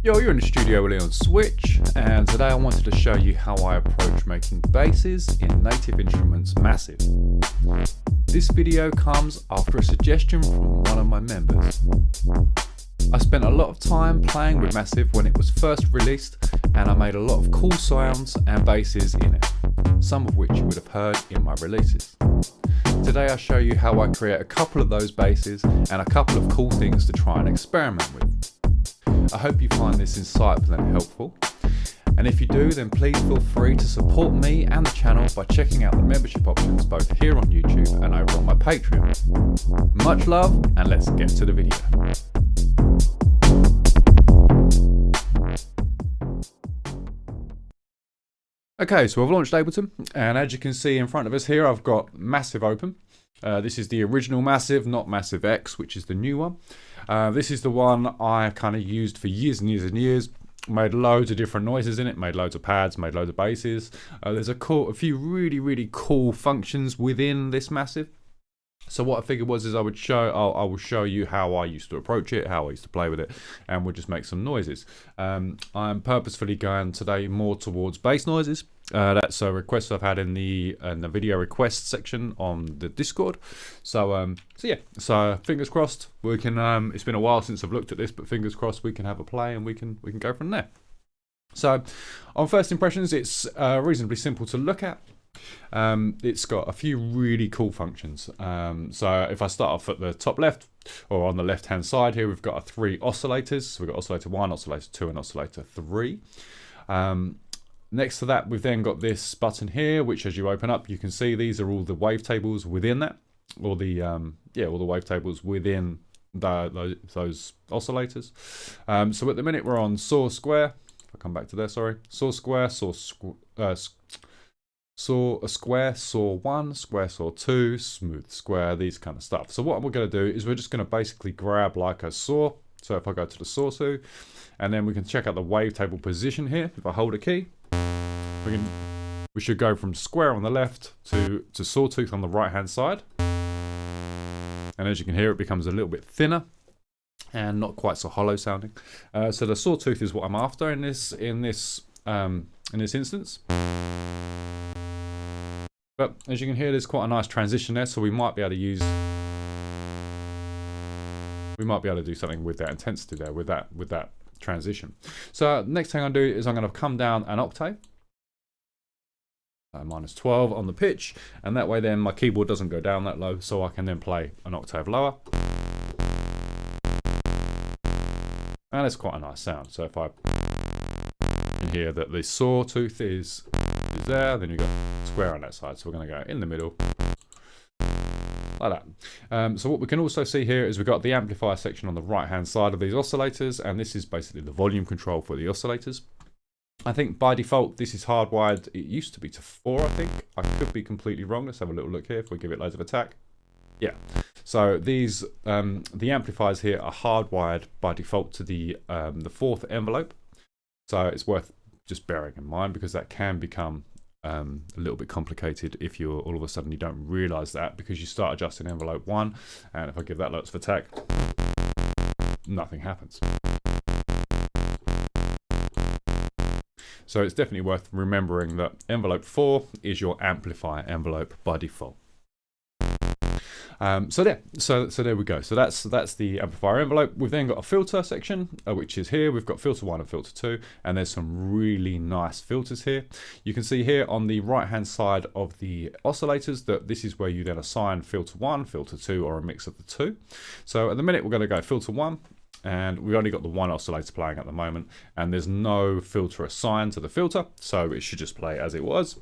Yo, you're in the studio with on Switch, and today I wanted to show you how I approach making basses in Native Instruments Massive. This video comes after a suggestion from one of my members. I spent a lot of time playing with Massive when it was first released, and I made a lot of cool sounds and basses in it, some of which you would have heard in my releases. Today I show you how I create a couple of those basses and a couple of cool things to try and experiment with. I hope you find this insightful and helpful, and if you do, then please feel free to support me and the channel by checking out the membership options both here on YouTube and over on my Patreon. Much love, and let's get to the video. Okay, so I've launched Ableton, and as you can see in front of us here, I've got Massive open. This is the original Massive, not Massive X, which is the new one. This is the one I kind of used for years and years and years. Made loads of different noises in it, made loads of pads, made loads of basses. There's a few really cool functions within this Massive. So what I figured was I will show you how I used to approach it, how I used to play with it, and we'll just make some noises. I'm purposefully going today more towards bass noises. That's a request I've had in the video request section on the Discord. So fingers crossed we can. It's been a while since I've looked at this, but fingers crossed we can have a play and we can go from there. So on first impressions, it's reasonably simple to look at. It's got a few really cool functions. So if I start off at the top left, or on the left hand side here, we've got 3 oscillators. So we've got oscillator 1, oscillator 2, and oscillator 3. Next to that, we've then got this button here, which as you open up, you can see these are all the wavetables within that, all the wavetables within those oscillators. So at the minute we're on saw square. I'll come back to there. Sorry, saw square, saw a square, saw 1, square, saw 2, smooth square, these kind of stuff. So what we're going to do is we're just going to basically grab like a saw. So if I go to the sawtooth, and then we can check out the wavetable position here. If I hold a key, we should go from square on the left to sawtooth on the right hand side. And as you can hear, it becomes a little bit thinner and not quite so hollow sounding. So the sawtooth is what I'm after in this instance. But as you can hear, there's quite a nice transition there, so we might be able to do something with that intensity there, with that transition. So next thing I'm going to do is I'm going to come down an octave, -12 on the pitch, and that way then my keyboard doesn't go down that low, so I can then play an octave lower. And it's quite a nice sound. So if I can hear that the sawtooth is there, then you've got square on that side, so we're going to go in the middle like that. So what we can also see here is we've got the amplifier section on the right hand side of these oscillators, and this is basically the volume control for the oscillators. I think by default this is hardwired. It used to be to 4, I think. I could be completely wrong. Let's have a little look here if we give it loads of attack. Yeah, so these the amplifiers here are hardwired by default to the 4th envelope, so it's worth just bearing in mind, because that can become a little bit complicated if you're all of a sudden you don't realize that, because you start adjusting envelope 1, and if I give that lots of attack, nothing happens. So it's definitely worth remembering that envelope 4 is your amplifier envelope by default. So there we go. So that's the amplifier envelope. We've then got a filter section, which is here. We've got filter 1 and filter 2, and there's some really nice filters here. You can see here on the right hand side of the oscillators that this is where you then assign filter 1, filter 2, or a mix of the 2. So at the minute we're going to go filter 1, and we've only got the 1 oscillator playing at the moment, and there's no filter assigned to the filter, so it should just play as it was.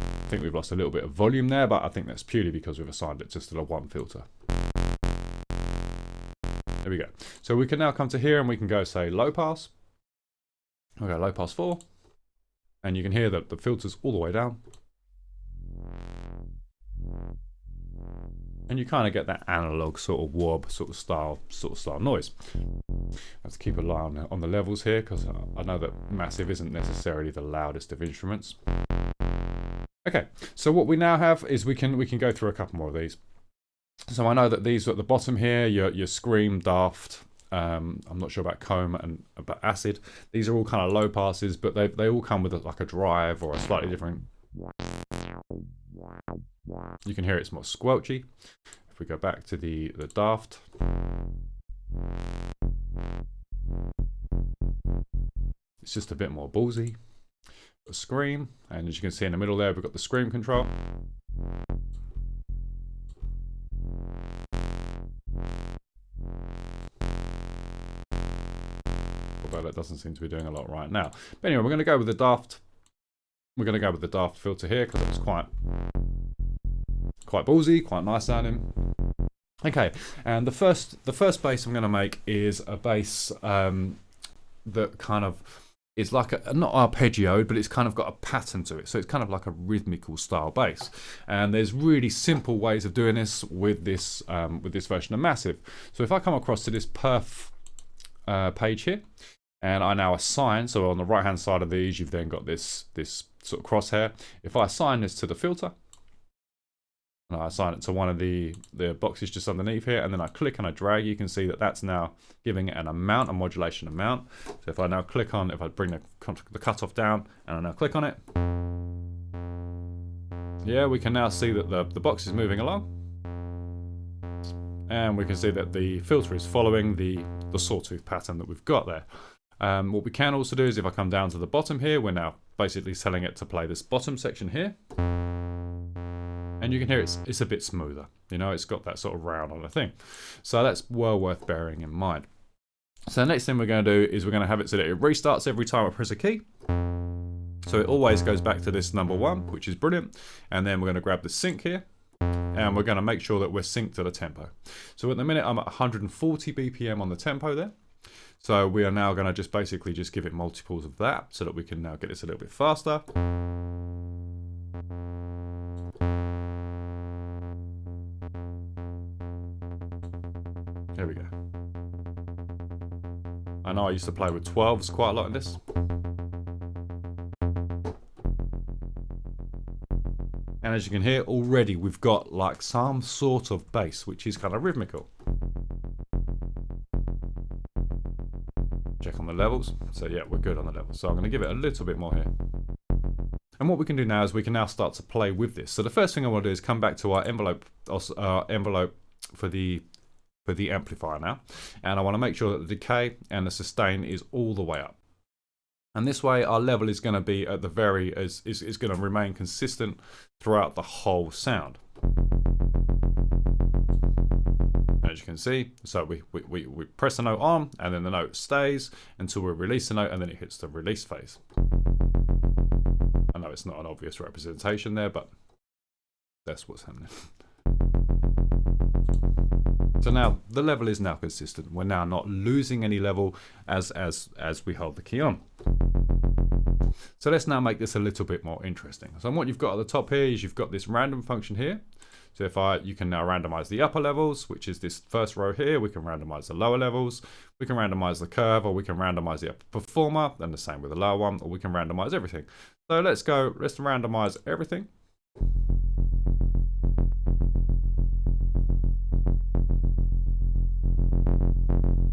I think we've lost a little bit of volume there, but I think that's purely because we've assigned it just to the 1 filter. There we go. So we can now come to here and we can go say low pass. We'll go low pass 4, and you can hear that the filter's all the way down. And you kind of get that analog sort of wob sort of style noise. I have to keep an eye on the levels here, because I know that Massive isn't necessarily the loudest of instruments. Okay, so what we now have is we can go through a couple more of these. So I know that these are at the bottom here, your scream, daft, I'm not sure about comb and about acid. These are all kind of low passes, but they all come with like a drive or a slightly different. You can hear it's more squelchy. If we go back to the Daft, it's just a bit more ballsy. A scream, and as you can see in the middle there, we've got the scream control. Although that doesn't seem to be doing a lot right now. But anyway, we're going to go with the Daft. We're going to go with the Daft filter here because it was quite ballsy, quite nice sounding. Okay, and the first bass I'm going to make is a bass that kind of is like a, not arpeggioed, but it's kind of got a pattern to it. So it's kind of like a rhythmical style bass. And there's really simple ways of doing this with this version of Massive. So if I come across to this perf page here, and I now assign, so on the right hand side of these, you've then got this sort of crosshair. If I assign this to the filter, and I assign it to one of the boxes just underneath here, and then I click and I drag, you can see that that's now giving it an amount, a modulation amount. So if I now click on, if I bring the cutoff down, and I now click on it, yeah, we can now see that the box is moving along. And we can see that the filter is following the sawtooth pattern that we've got there. What we can also do is if I come down to the bottom here, we're now basically telling it to play this bottom section here. And you can hear it's a bit smoother. You know, it's got that sort of round on the thing. So that's well worth bearing in mind. So the next thing we're going to do is we're going to have it so that it restarts every time I press a key. So it always goes back to this number 1, which is brilliant. And then we're going to grab the sync here. And we're going to make sure that we're synced to the tempo. So at the minute I'm at 140 BPM on the tempo there. So we are now going to just basically just give it multiples of that so that we can now get this a little bit faster. There we go. I know I used to play with 12s quite a lot in this. And as you can hear already, we've got like some sort of bass, which is kind of rhythmical. Check on the levels. So yeah, we're good on the levels. So I'm going to give it a little bit more here. And what we can do now is we can now start to play with this. So the first thing I want to do is come back to our envelope for the amplifier now. And I want to make sure that the decay and the sustain is all the way up. And this way our level is going to be at the is going to remain consistent throughout the whole sound. As you can see, so we press the note on and then the note stays until we release the note and then it hits the release phase. I know it's not an obvious representation there, but that's what's happening. So now the level is now consistent. We're now not losing any level as we hold the key on. So let's now make this a little bit more interesting. So what you've got at the top here is you've got this random function here. So you can now randomize the upper levels, which is this first row here. We can randomize the lower levels. We can randomize the curve, or we can randomize the upper performer, and the same with the lower one, or we can randomize everything. So let's randomize everything.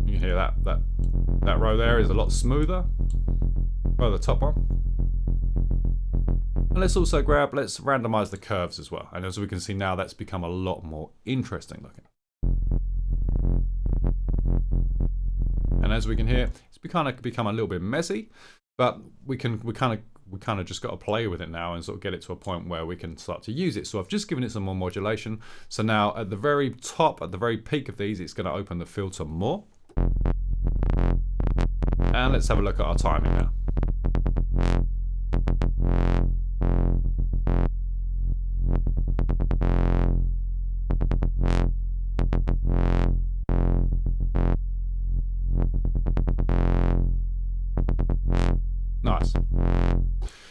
You can hear that row there is a lot smoother. By the top one. And let's randomize the curves as well. And as we can see now, that's become a lot more interesting looking. And as we can hear, it's become a little bit messy, but we kind of just got to play with it now and sort of get it to a point where we can start to use it. So I've just given it some more modulation. So now at the very top, at the very peak of these, it's going to open the filter more. And let's have a look at our timing now. Nice.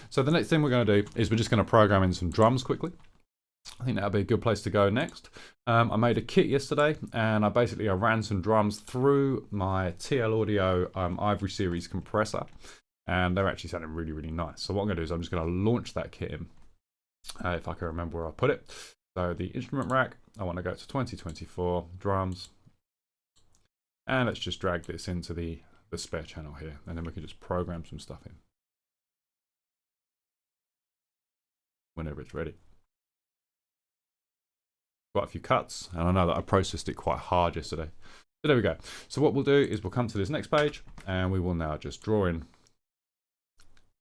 So the next thing we're going to do is we're just going to program in some drums quickly. I think that'll be a good place to go next. I made a kit yesterday and I ran some drums through my TL Audio Ivory Series compressor and they're actually sounding really, really nice. So what I'm going to do is I'm just going to launch that kit in, if I can remember where I put it. So the instrument rack, I want to go to 2024 drums. And let's just drag this into the spare channel here, and then we can just program some stuff in whenever it's ready. Quite a few cuts, and I know that I processed it quite hard yesterday. So there we go. So what we'll do is we'll come to this next page, and we will now just draw in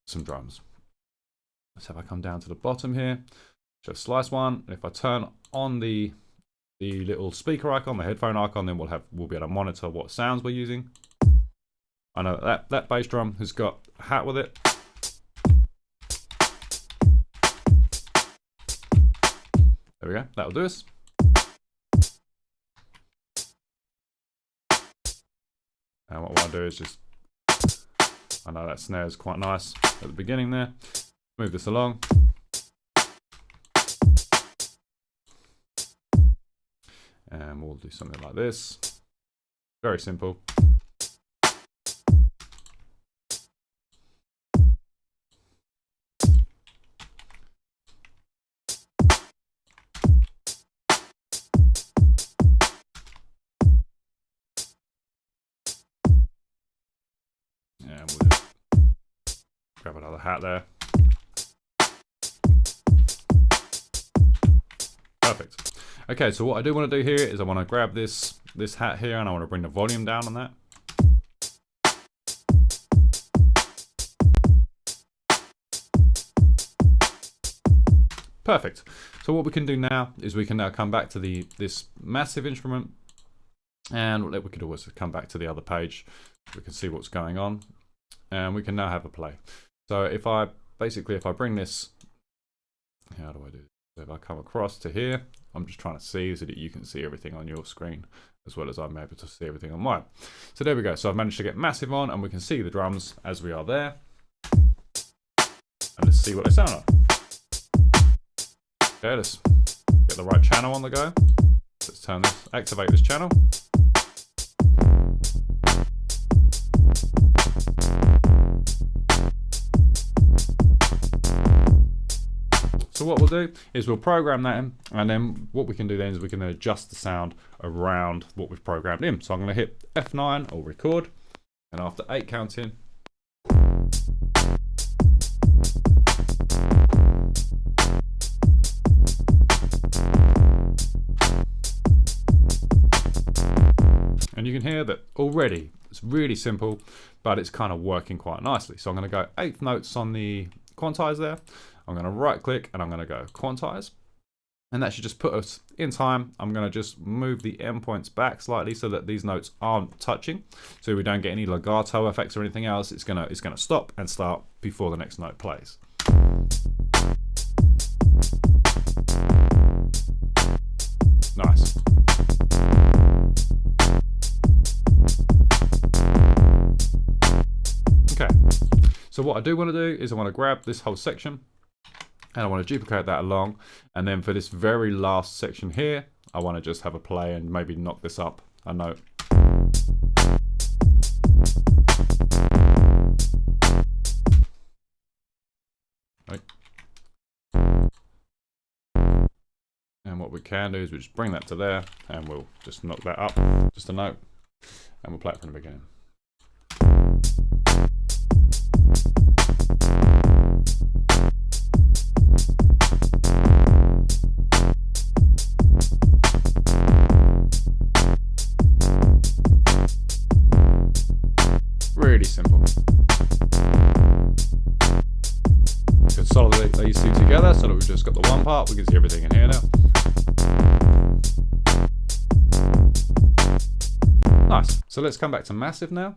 some drums. So if I come down to the bottom here, just slice one, and if I turn on the little speaker icon, the headphone icon, then we'll be able to monitor what sounds we're using. I know that bass drum has got a hat with it. There we go, that'll do us. And what I want to do is just, I know that snare is quite nice at the beginning there. Move this along. And we'll do something like this. Very simple. And we'll just grab another hat there. Perfect. Okay, so what I do want to do here is I want to grab this hat here, and I want to bring the volume down on that. Perfect. So what we can do now is we can now come back to this massive instrument, and we could always come back to the other page. We can see what's going on, and we can now have a play. So if I bring this, how do I do this? So if I come across to here, I'm just trying to see so that you can see everything on your screen as well as I'm able to see everything on mine. So there we go. So I've managed to get massive on, and we can see the drums as we are there. And let's see what they sound like. Okay, let's get the right channel on the go. Let's turn this, activate this channel. So what we'll do is we'll program that in, and then what we can do then is we can adjust the sound around what we've programmed in. So I'm going to hit F9 or record, and after 8 counting, and you can hear that already it's really simple, but it's kind of working quite nicely. So I'm going to go 8th notes on the quantize there. I'm going to right click and I'm going to go quantize, and that should just put us in time. I'm going to just move the endpoints back slightly so that these notes aren't touching, so we don't get any legato effects or anything else. It's going to stop and start before the next note plays. Nice. Okay, so what I do want to do is I want to grab this whole section, and I want to duplicate that along, and then for this very last section here, I want to just have a play and maybe knock this up a note. Right. And what we can do is we just bring that to there, and we'll just knock that up just a note, and we'll play it from the beginning. Really simple. Consolidate these two together so that we've just got the one part. We can see everything in here now. Nice. So let's come back to massive now,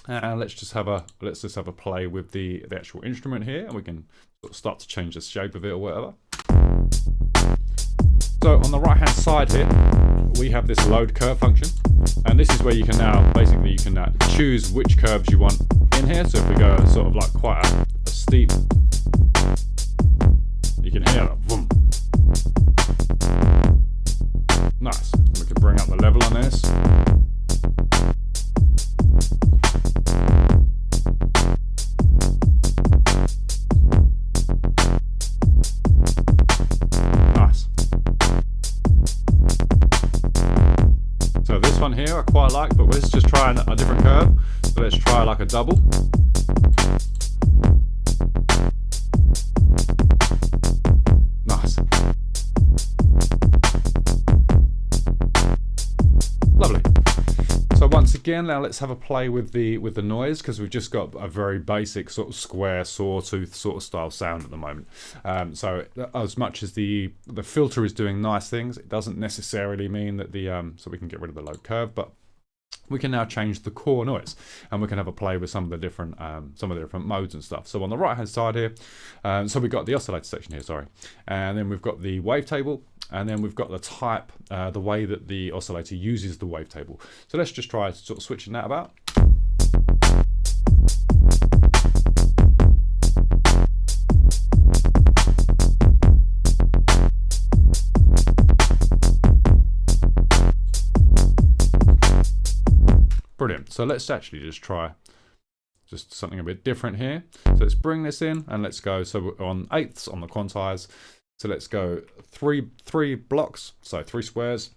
and let's just have a play with the actual instrument here, and we can sort of start to change the shape of it or whatever. So on the right hand side here, we have this load curve function, and this is where you can now basically choose which curves you want in here. So if we go sort of like quite a steep, you can hear it, boom. Nice. And we can bring up the level on this. Nice. So this This one here I quite like, but let's just try a different curve. So let's try like a double. Nice. Lovely. So once again, now let's have a play with the noise, because we've just got a very basic sort of square sawtooth sort of style sound at the moment. So as much as the filter is doing nice things, it doesn't necessarily mean that so we can get rid of the low curve, but we can now change the core noise, and we can have a play with some of the different modes and stuff. So on the right hand side here, so we've got the oscillator section here, sorry, and then we've got the wavetable, and then we've got the type, the way that the oscillator uses the wavetable. So let's just try sort of switching that about. Brilliant. So let's actually just try just something a bit different here. So let's bring this in and let's go. So we're on eighths on the quantize. So let's go three blocks. So 3 squares,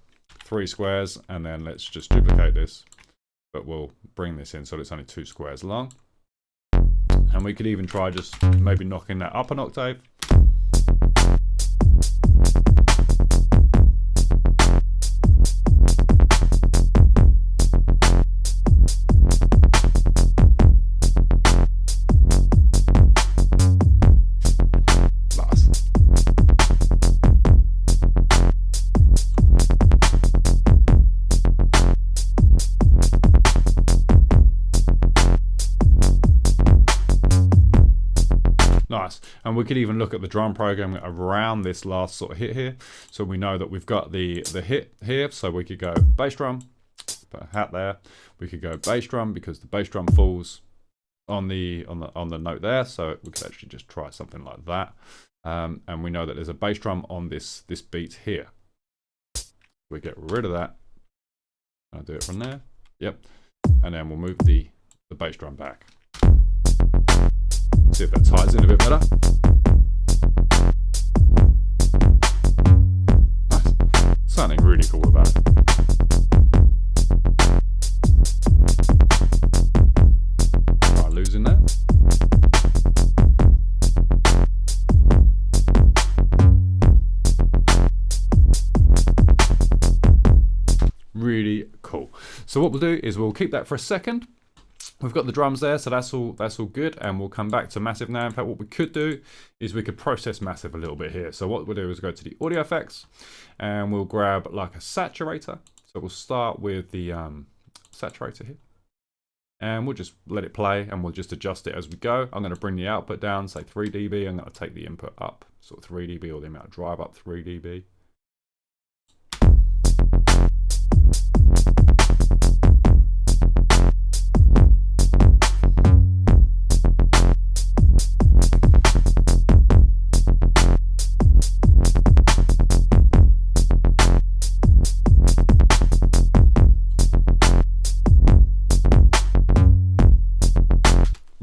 and then let's just duplicate this. But we'll bring this in so it's only 2 squares long. And we could even try just maybe knocking that up an octave. Nice. And we could even look at the drum program around this last sort of hit here. So we know that we've got the hit here. So we could go bass drum, put a hat there. We could go bass drum because the bass drum falls on the note there. So we could actually just try something like that. And we know that there's a bass drum on this beat here. We get rid of that. I'll do it from there. Yep. And then we'll move the bass drum back. See if that ties in a bit better. Nice. Something really cool about it. Try losing that. Really cool. So what we'll do is we'll keep that for a second. We've got the drums there, so that's all good, and we'll come back to massive now. In fact, what we could do is we could process massive a little bit here. So what we'll do is go to the audio effects, and we'll grab like a saturator. So we'll start with the saturator here, and we'll just let it play, and we'll just adjust it as we go. I'm going to bring the output down, say 3 dB. I'm going to take the input up, sort of 3 dB, or the amount of drive up 3 dB.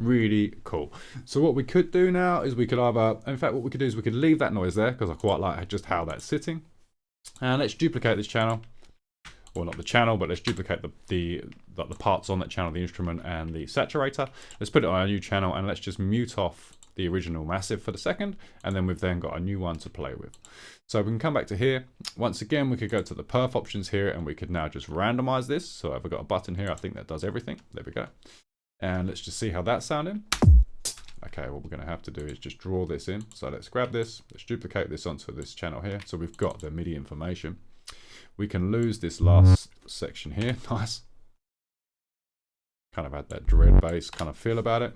Really cool. So what we could do now is we could either, in fact what we could do is we could leave that noise there because I quite like just how that's sitting, and let's duplicate this channel, or not the channel, but let's duplicate the parts on that channel, the instrument and the saturator. Let's put it on a new channel, and let's just mute off the original massive for the second, and then we've then got a new one to play with. So we can come back to here. Once again, we could go to the perf options here, and we could now just randomize this. So I've got a button here, I think that does everything. There we go. And let's just see how that's sounding. Okay, what we're going to have to do is just draw this in. So let's grab this, let's duplicate this onto this channel here. So we've got the MIDI information. We can lose this last section here. Nice. Kind of had that dread bass kind of feel about it.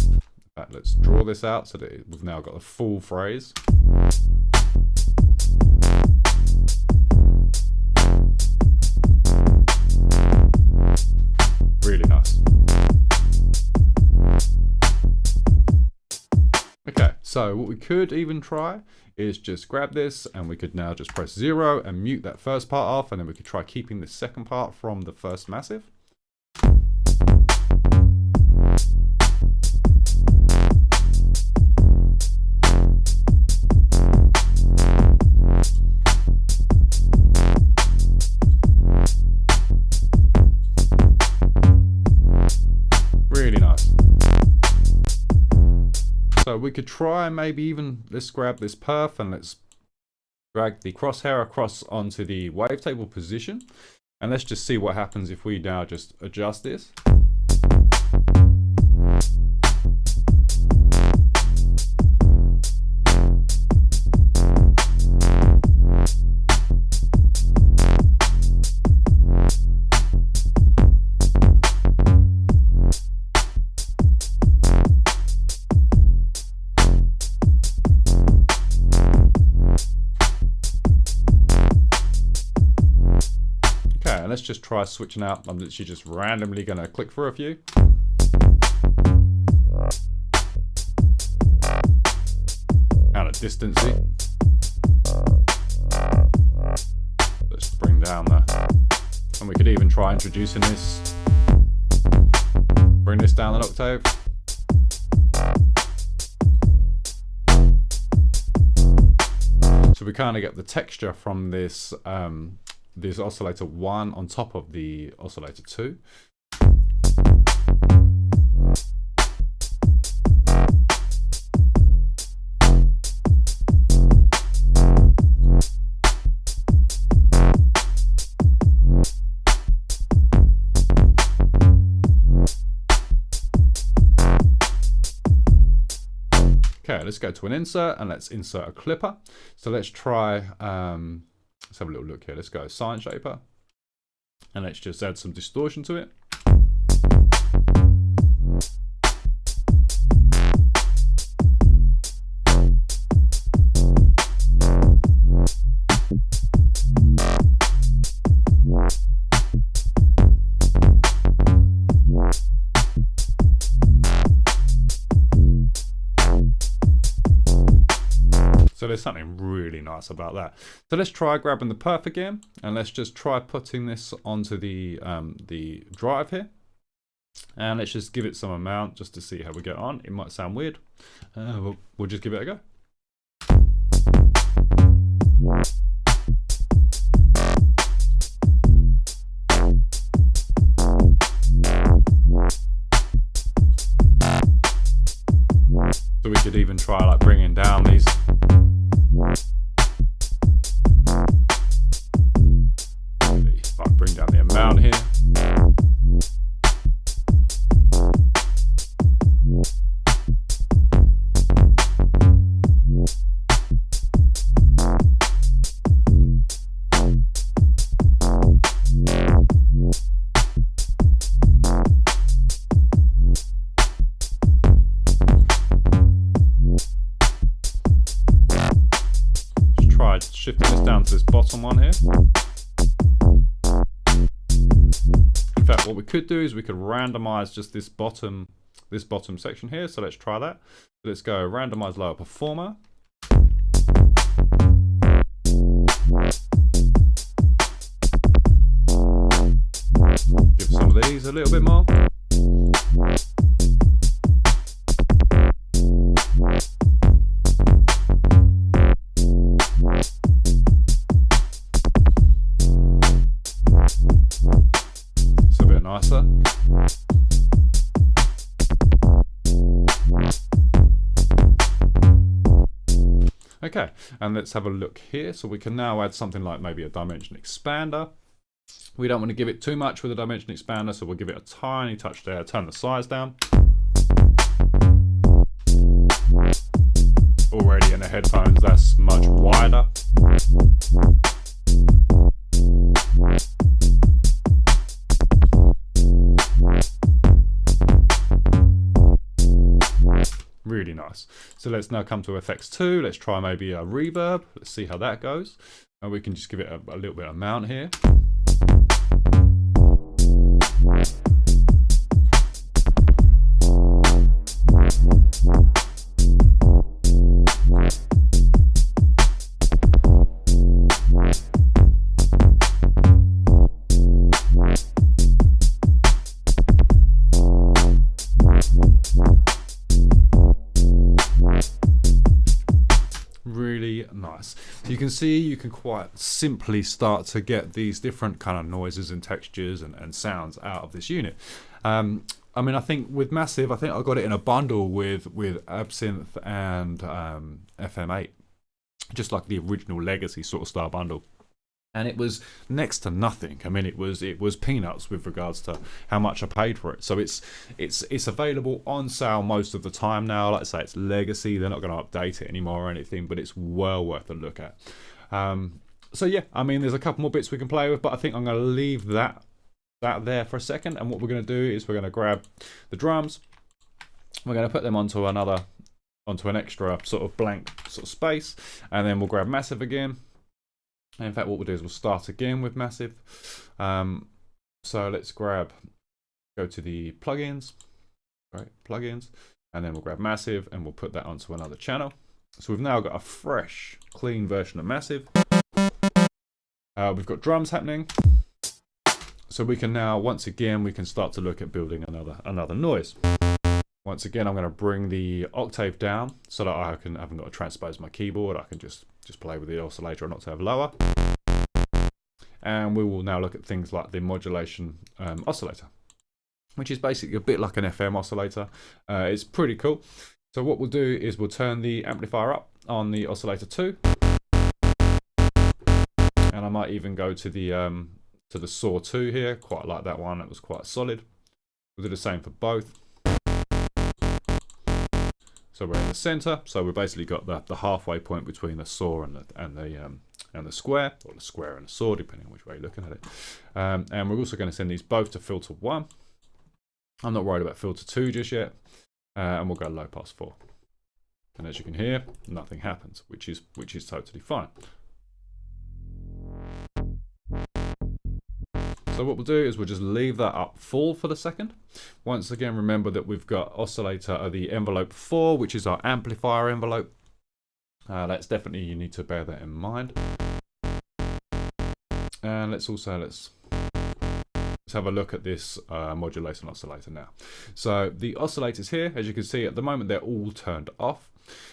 In fact, let's draw this out so that we've now got the full phrase. Really nice. Okay, so what we could even try is just grab this, and we could now just press 0 and mute that first part off, and then we could try keeping the second part from the first massive. we could try maybe even, let's grab this perf and let's drag the crosshair across onto the wavetable position. And let's just see what happens if we now just adjust this. Let's just try switching out. I'm literally just randomly going to click for a few. Kind of distancy. Let's bring down the, and we could even try introducing this. Bring this down an octave. So we kind of get the texture from this this oscillator 1 on top of the oscillator 2. Okay, let's go to an insert and let's insert a clipper. So let's try let's have a little look here. Let's go Sine Shaper. And let's just add some distortion to it. So there's something really nice about that. So let's try grabbing the perf again, and let's just try putting this onto the drive here. And let's just give it some amount just to see how we get on. It might sound weird. We'll just give it a go. So we could even try like bringing down these. If I bring down the amount here. Shifting this down to this bottom one here. In fact, what we could do is we could randomize just this bottom section here. So let's try that. So let's go randomize lower performer. Give some of these a little bit more. Nicer. Okay, and let's have a look here. So we can now add something like maybe a dimension expander. We don't want to give it too much with a dimension expander, so we'll give it a tiny touch there, turn the size down. Already in the headphones, that's much wider. Really nice. So let's now come to FX2. Let's try maybe a reverb. Let's see how that goes. And we can just give it a little bit of amount here. Really nice. So you can see you can quite simply start to get these different kind of noises and textures and sounds out of this unit. I mean, I think with Massive, I think I got it in a bundle with Absinthe and FM8, just like the original Legacy sort of style bundle. And it was next to nothing. I mean, it was peanuts with regards to how much I paid for it. So it's available on sale most of the time now. Like I say, it's Legacy. They're not going to update it anymore or anything, but it's well worth a look at. So yeah, I mean, there's a couple more bits we can play with, but I think I'm going to leave that there for a second. And what we're going to do is we're going to grab the drums. We're going to put them onto an extra sort of blank sort of space, and then we'll grab Massive again. And in fact, what we'll do is we'll start again with Massive. So let's go to the plugins, right? Plugins, and then we'll grab Massive and we'll put that onto another channel. So we've now got a fresh, clean version of Massive. We've got drums happening. So we can now, once again, we can start to look at building another noise. Once again, I'm going to bring the octave down so that I haven't got to transpose my keyboard. I can just play with the oscillator an octave lower. And we will now look at things like the modulation oscillator, which is basically a bit like an FM oscillator. It's pretty cool. So what we'll do is we'll turn the amplifier up on the oscillator 2. And I might even go to the saw 2 here. Quite like that one. It was quite solid. We'll do the same for both. So we're in the center. So we've basically got the halfway point between the saw and the square, or the square and the saw, depending on which way you're looking at it. And we're also going to send these both to filter 1. I'm not worried about filter 2 just yet. And we'll go low pass 4. And as you can hear, nothing happens, which is totally fine. So what we'll do is we'll just leave that up full for the second. Once again, remember that we've got oscillator, the envelope 4, which is our amplifier envelope. That's definitely, you need to bear that in mind. And let's have a look at this modulation oscillator now. So the oscillators here, as you can see at the moment, they're all turned off.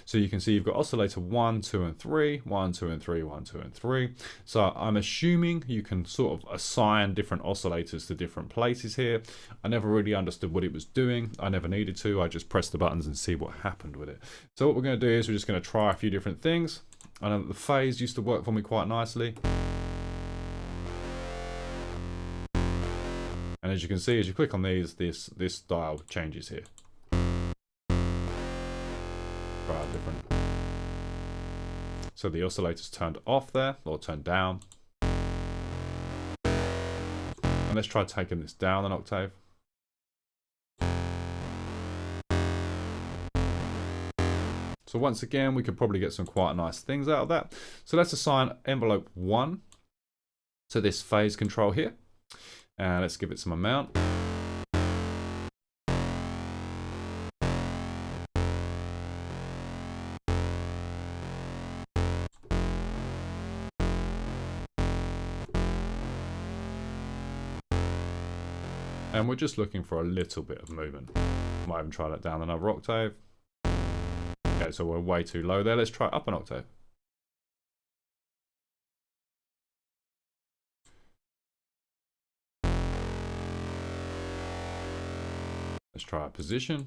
So you can see you've got oscillator 1, 2, and 3, 1, 2, and 3, 1, 2, and 3. So I'm assuming you can sort of assign different oscillators to different places here. I never really understood what it was doing. I never needed to. I just pressed the buttons and see what happened with it. So what we're going to do is we're just going to try a few different things. I know that the phase used to work for me quite nicely. And as you can see, as you click on these, this dial changes here. Different. So the oscillator's turned off there, or turned down. And let's try taking this down an octave. So once again, we could probably get some quite nice things out of that. So let's assign envelope 1 to this phase control here. And let's give it some amount. And we're just looking for a little bit of movement. Might even try that down another octave. Okay, so we're way too low there. Let's try up an octave. Let's try a position.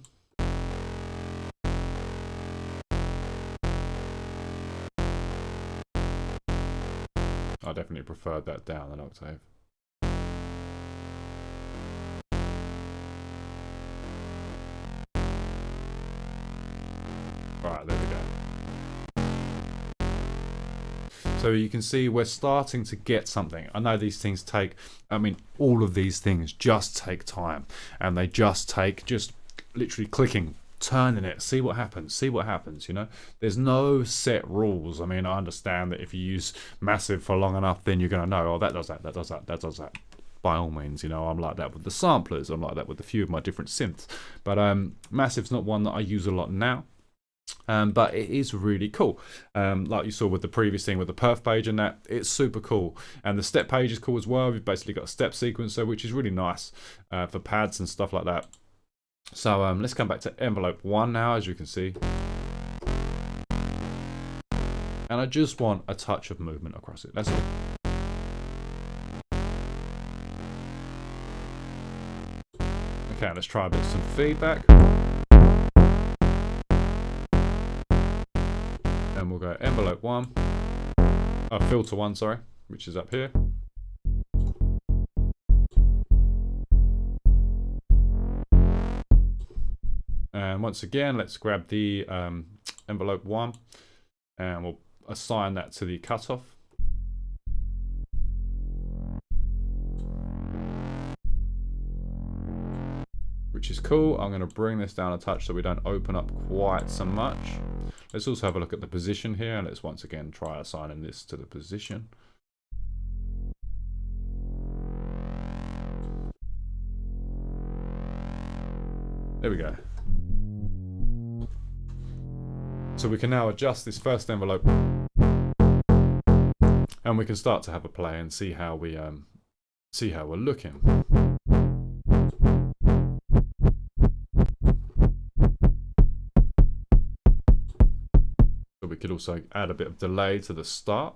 I definitely preferred that down an octave. Right, there we go. So you can see we're starting to get something. I know these things take, I mean, all of these things just take time. And they just take literally clicking, turning it, see what happens, you know. There's no set rules. I mean, I understand that if you use Massive for long enough, then you're going to know, oh, that does that, that does that, that does that. By all means, you know, I'm like that with the samplers. I'm like that with a few of my different synths. But Massive's not one that I use a lot now. But it is really cool. Like you saw with the previous thing with the perf page and that, it's super cool. And the step page is cool as well. We've basically got a step sequencer, which is really nice for pads and stuff like that. So let's come back to envelope 1 now, as you can see. And I just want a touch of movement across it. That's all. Okay, let's try a bit of some feedback. And we'll go envelope 1. Filter 1, sorry, which is up here. And once again, let's grab the envelope 1 and we'll assign that to the cutoff. Which is cool. I'm going to bring this down a touch so we don't open up quite so much. Let's also have a look at the position here, and let's once again try assigning this to the position. There we go. So we can now adjust this first envelope, and we can start to have a play and see how we're looking. We could also add a bit of delay to the start.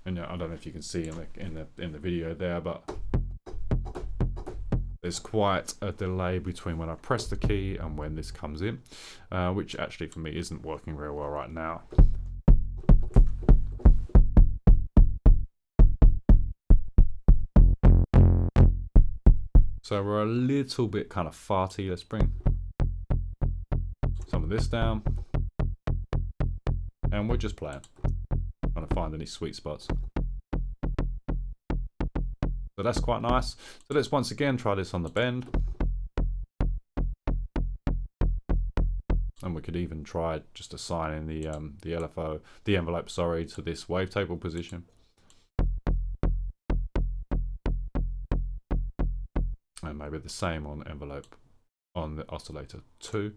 And I don't know if you can see in the video there, but there's quite a delay between when I press the key and when this comes in, which actually for me isn't working very well right now. So we're a little bit kind of farty. Let's bring some of this down, and we're just playing, trying to find any sweet spots. So that's quite nice. So let's once again try this on the bend, and we could even try just assigning the envelope, sorry, to this wavetable position, and maybe the same on envelope on the oscillator 2.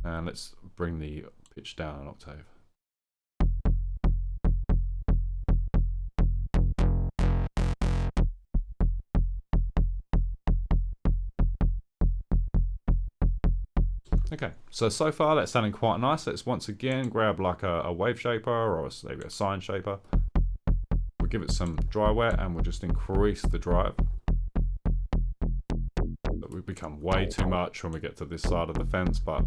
And let's bring the pitch down an octave. Okay, so far that's sounding quite nice. Let's once again grab like a wave shaper or maybe a sine shaper. We'll give it some dry wet and we'll just increase the drive. That would become way too much when we get to this side of the fence, but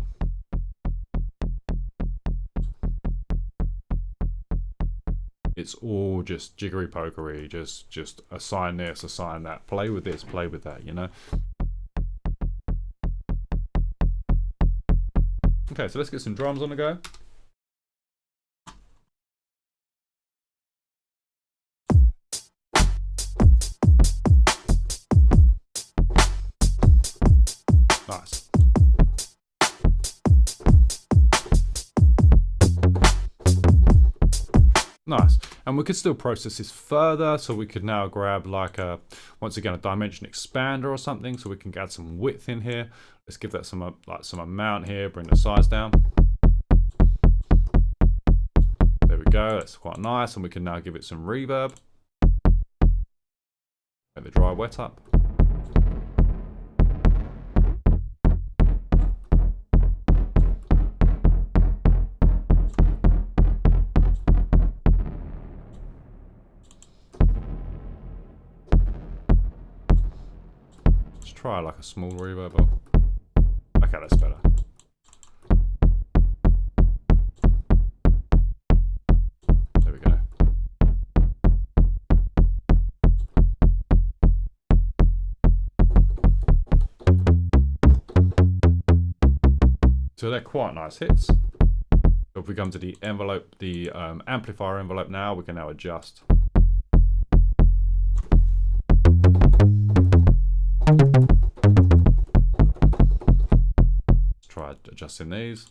it's all just jiggery pokery, just assign this, assign that, play with this, play with that, you know. Okay, so let's get some drums on the go. Nice. Nice. And we could still process this further, so we could now grab like once again a dimension expander or something, so we can add some width in here. Let's give that some amount here, bring the size down. There we go, that's quite nice, and we can now give it some reverb. Make the dry wet up. Try like a small reverb. Okay, that's better. There we go. So they're quite nice hits. So if we come to the envelope, the amplifier envelope now, we can now adjust. Try adjusting these.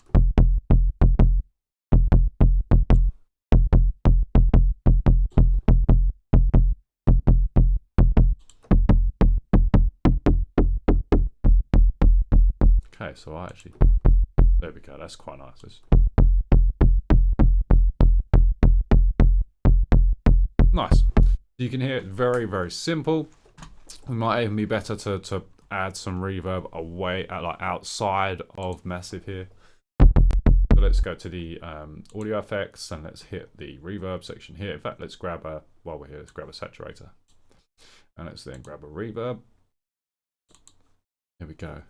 Okay, so there we go, that's quite nice. Nice. You can hear it very, very simple. It might even be better to add some reverb away, like outside of massive here. So But let's go to the audio effects and let's hit the reverb section here. In fact, let's grab a, while we're here, let's grab a saturator. And let's then grab a reverb. Here we go.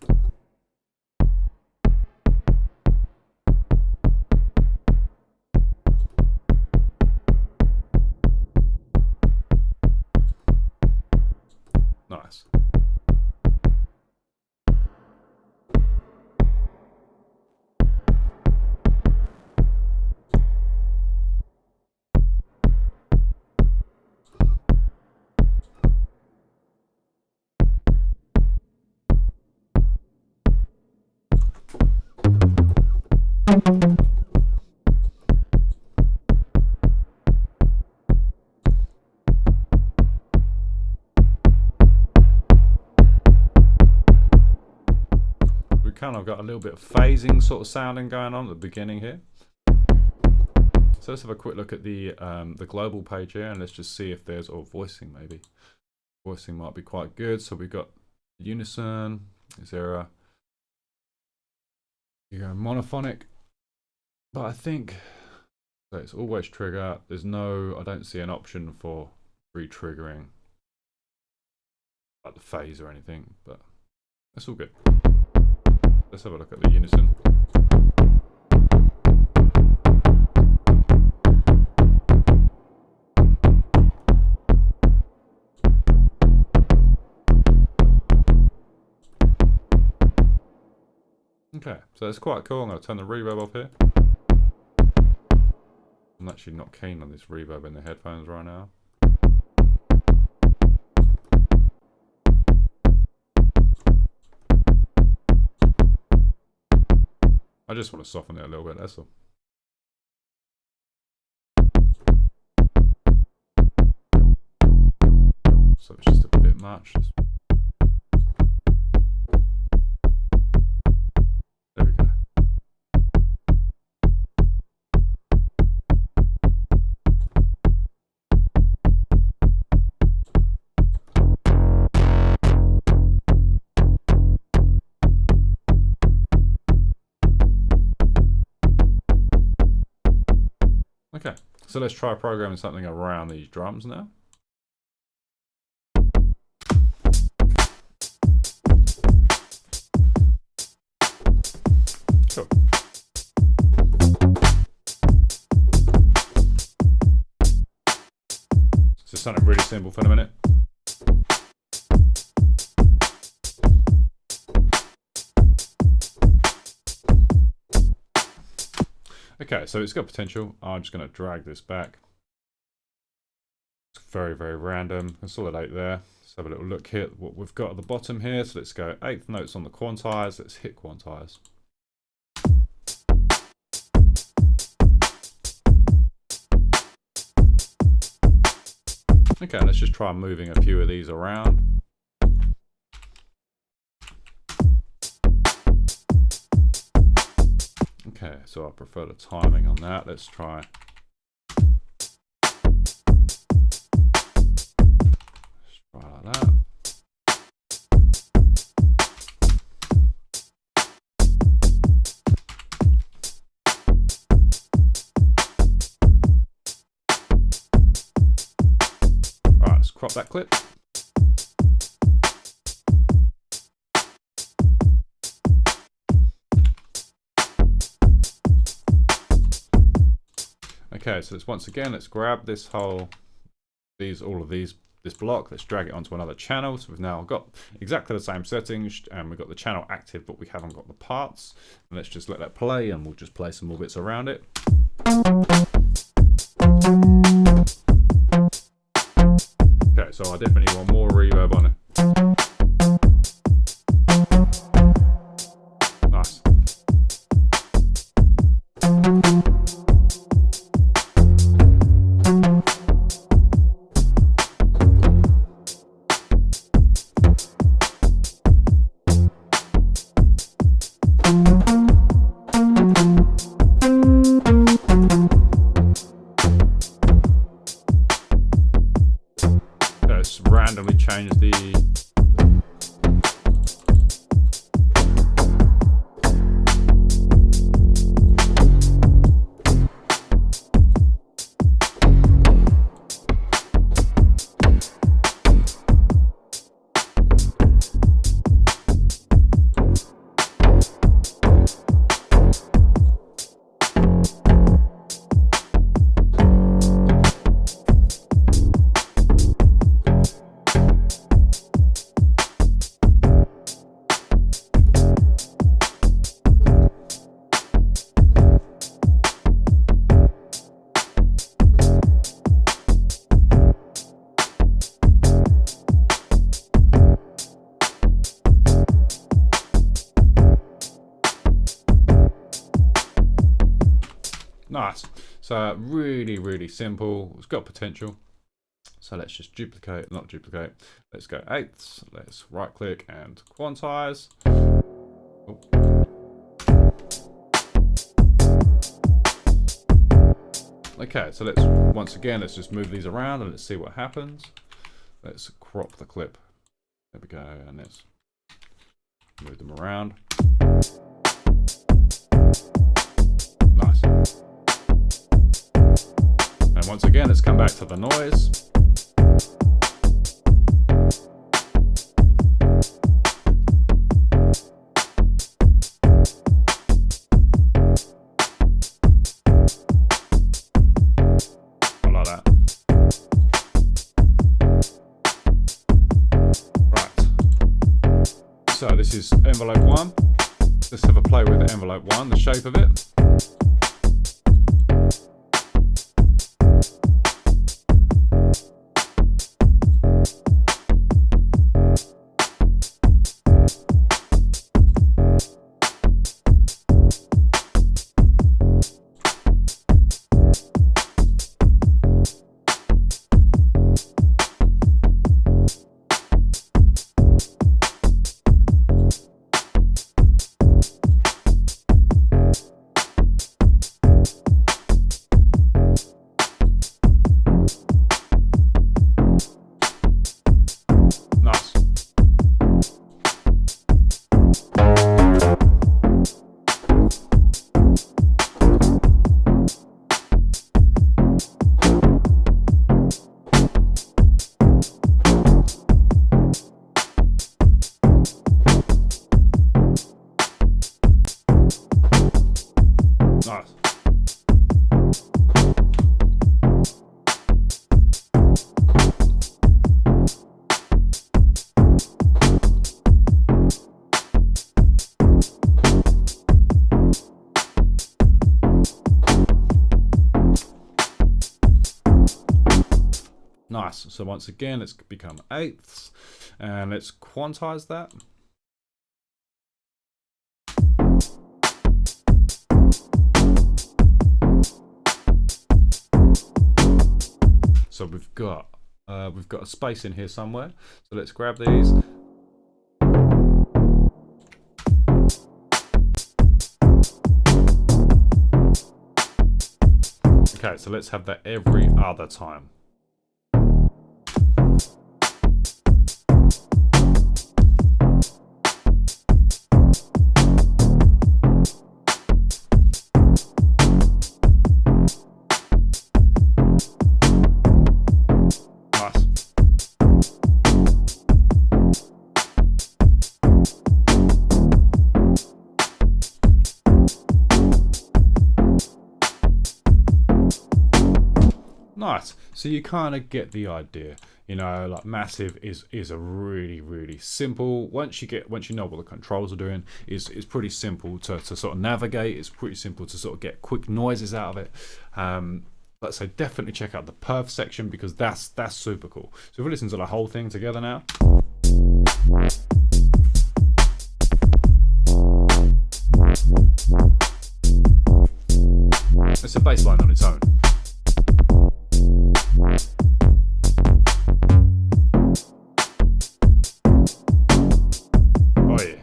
Nice. Kind of got a little bit of phasing sort of sounding going on at the beginning here. So let's have a quick look at the global page here, and let's just see if there's, or voicing maybe. Voicing might be quite good. So we've got unison. Is there a, you go monophonic? But I think so it's always trigger. There's no, I don't see an option for re-triggering like the phase or anything, but that's all good. Let's have a look at the unison. Okay, so that's quite cool. I'm going to turn the reverb off here. I'm actually not keen on this reverb in the headphones right now. I just want to soften it a little bit, that's all. So it's just a bit much. There we go. Okay, so let's try programming something around these drums now. Cool. So something really simple for a minute. Okay, so it's got potential. I'm just going to drag this back. It's very, very random. Consolidate there. Let's have a little look here at what we've got at the bottom here. So let's go 8th notes on the quantize. Let's hit quantize. Okay, let's just try moving a few of these around. Okay, so I prefer the timing on that. Let's try. Let's try like that. Right, let's crop that clip. Okay, so let's once again, let's grab this whole, this block, let's drag it onto another channel. So we've now got exactly the same settings and we've got the channel active, but we haven't got the parts. And let's just let that play and we'll just play some more bits around it. Okay, so I definitely want more reverb on it. Nice. Randomly change the Nice. So really, really simple. It's got potential. So let's just duplicate, not duplicate. Let's go eighths. Let's right click and quantize. Oh. Okay, so once again, let's just move these around and let's see what happens. Let's crop the clip. There we go, and let's move them around. Nice. And once again, let's come back to the noise. So this is envelope 1. Let's have a play with envelope 1, the shape of it. Nice. So once again, let's become eighths and let's quantize that. So we've got a space in here somewhere. So let's grab these. Okay, so let's have that every other time. Nice. So you kind of get the idea, you know, like massive is a really simple, once you know what the controls are doing, is pretty simple to sort of navigate. It's pretty simple to sort of get quick noises out of it. Let's say definitely check out the perf section because that's super cool. So if we listen to the whole thing together now. It's a bass line on its own. Oh yeah.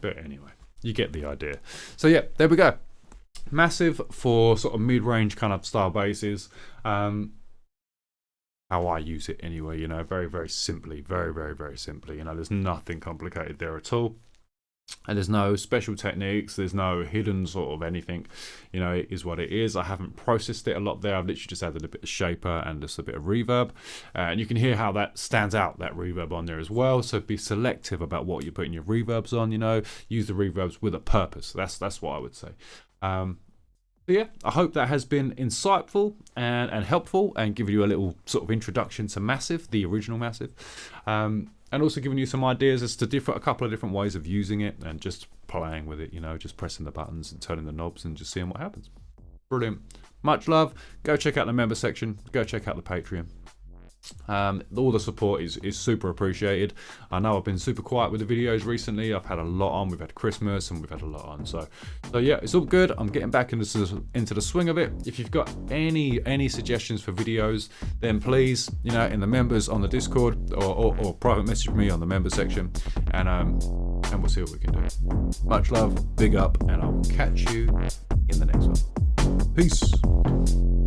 But anyway, you get the idea. So yeah, there we go. Massive for sort of mid-range kind of style basses. How I use it anyway, you know, very simply, very simply. You know, there's nothing complicated there at all, and there's no special techniques. There's no hidden sort of anything. You know, it is what it is. I haven't processed it a lot there. I've literally just added a bit of shaper and just a bit of reverb, and you can hear how that stands out, that reverb on there as well. So be selective about what you're putting your reverbs on. You know, use the reverbs with a purpose. That's what I would say. Yeah, I hope that has been insightful and helpful and given you a little sort of introduction to Massive, the original Massive, and also giving you some ideas as to a couple of different ways of using it and just playing with it, you know, just pressing the buttons and turning the knobs and just seeing what happens. Brilliant. Much love. Go check out the member section. Go check out the Patreon. All the support is super appreciated. I know I've been super quiet with the videos recently. I've had a lot on. We've had Christmas and we've had a lot on. So yeah, it's all good. I'm getting back into the swing of it. If you've got any suggestions for videos, then please, you know, in the members on the Discord or private message me on the member section, and we'll see what we can do. Much love, big up, and I will catch you in the next one. Peace.